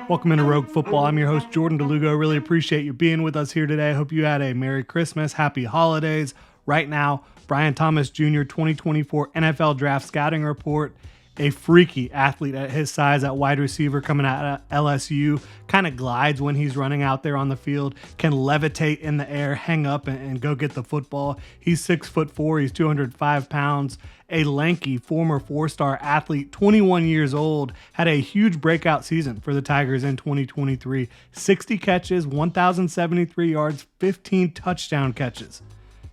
Welcome into Rogue Football. I'm your host, Jordan DeLugo. Really appreciate you being with us here today. I hope you had a Merry Christmas, Happy Holidays. Right now, Brian Thomas Jr. 2024 NFL Draft Scouting Report. A freaky athlete at his size at wide receiver coming out of LSU. Kind of glides when he's running out there on the field. Can levitate in the air, hang up, and go get the football. He's 6'4". He's 205 pounds. A lanky former four-star athlete, 21 years old. Had a huge breakout season for the Tigers in 2023. 60 catches, 1,073 yards, 15 touchdown catches.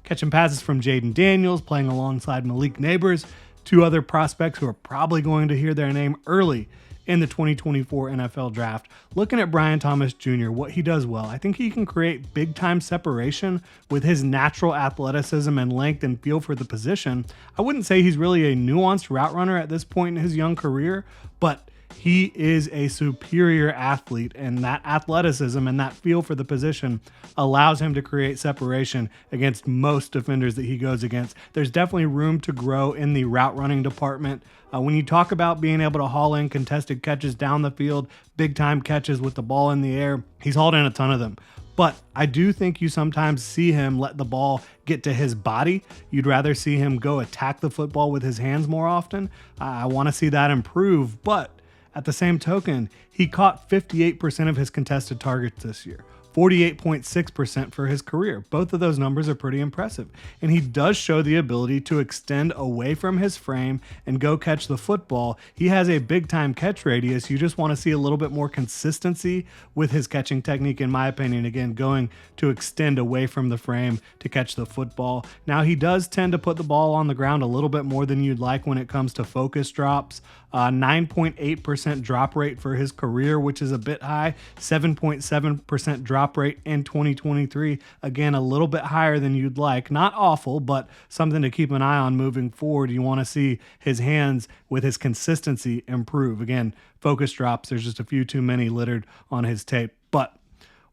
Catching passes from Jaden Daniels, playing alongside Malik Neighbors. Two other prospects who are probably going to hear their name early in the 2024 NFL Draft. Looking at Brian Thomas Jr., what he does well, I think he can create big-time separation with his natural athleticism and length and feel for the position. I wouldn't say he's really a nuanced route runner at this point in his young career, but he is a superior athlete, and that athleticism and that feel for the position allows him to create separation against most defenders that he goes against. There's definitely room to grow in the route running department. When you talk about being able to haul in contested catches down the field, big time catches with the ball in the air, he's hauled in a ton of them. But I do think you sometimes see him let the ball get to his body. You'd rather see him go attack the football with his hands more often. I want to see that improve, but at the same token, he caught 58% of his contested targets this year, 48.6% for his career. Both of those numbers are pretty impressive. And he does show the ability to extend away from his frame and go catch the football. He has a big time catch radius. You just want to see a little bit more consistency with his catching technique, in my opinion. Again, going to extend away from the frame to catch the football. Now, he does tend to put the ball on the ground a little bit more than you'd like when it comes to focus drops. 9.8% drop rate for his career, which is a bit high. 7.7% drop rate in 2023. Again, a little bit higher than you'd like. Not awful, but something to keep an eye on moving forward. You want to see his hands with his consistency improve. Again, focus drops, there's just a few too many littered on his tape. But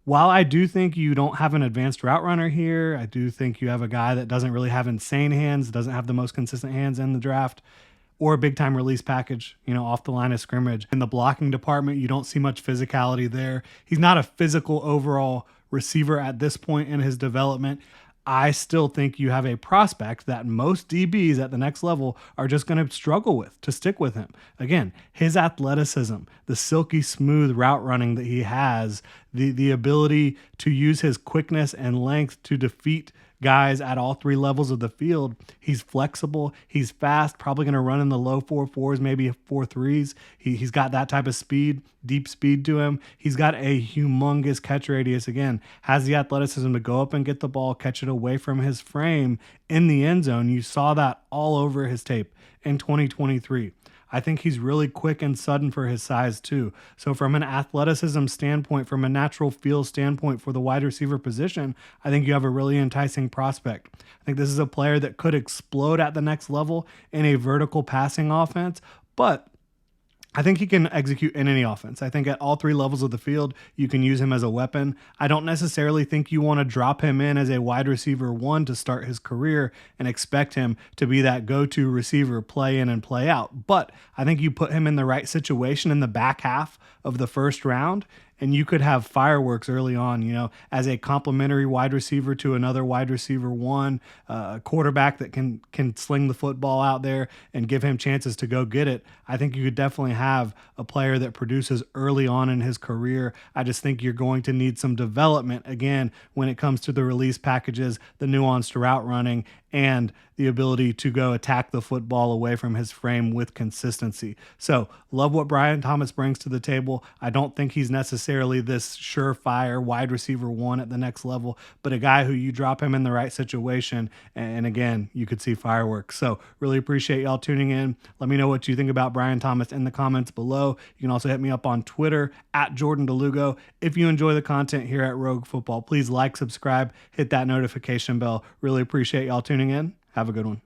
while I do think you don't have an advanced route runner here, I do think you have a guy that doesn't really have insane hands, doesn't have the most consistent hands in the draft, or a big-time release package, off the line of scrimmage. In the blocking department, you don't see much physicality there. He's not a physical overall receiver at this point in his development. I still think you have a prospect that most DBs at the next level are just going to struggle with to stick with him. Again, his athleticism, the silky smooth route running that he has, the ability to use his quickness and length to defeat guys at all three levels of the field. He's flexible. He's fast, probably going to run in the low 4.4s, maybe 4.3s. He's got that type of speed, deep speed to him. He's got a humongous catch radius. Again, has the athleticism to go up and get the ball, catch it away from his frame in the end zone. You saw that all over his tape in 2023. I think he's really quick and sudden for his size too. So from an athleticism standpoint, from a natural feel standpoint for the wide receiver position, I think you have a really enticing prospect. I think this is a player that could explode at the next level in a vertical passing offense, but I think he can execute in any offense. I think at all three levels of the field, you can use him as a weapon. I don't necessarily think you want to drop him in as a wide receiver one to start his career and expect him to be that go-to receiver, play in and play out. But I think you put him in the right situation in the back half of the first round, and you could have fireworks early on, as a complementary wide receiver to another wide receiver one, a quarterback that can sling the football out there and give him chances to go get it. I think you could definitely have a player that produces early on in his career. I just think you're going to need some development, again, when it comes to the release packages, the nuanced route running, and the ability to go attack the football away from his frame with consistency. So love what Brian Thomas brings to the table. I don't think he's necessarily this surefire wide receiver one at the next level, but a guy who you drop him in the right situation, and again, you could see fireworks. So really appreciate y'all tuning in. Let me know what you think about Brian Thomas in the comments below. You can also hit me up on Twitter at Jordan DeLugo. If you enjoy the content here at Rogue Football, please like, subscribe, hit that notification bell. Really appreciate y'all tuning in. Have a good one.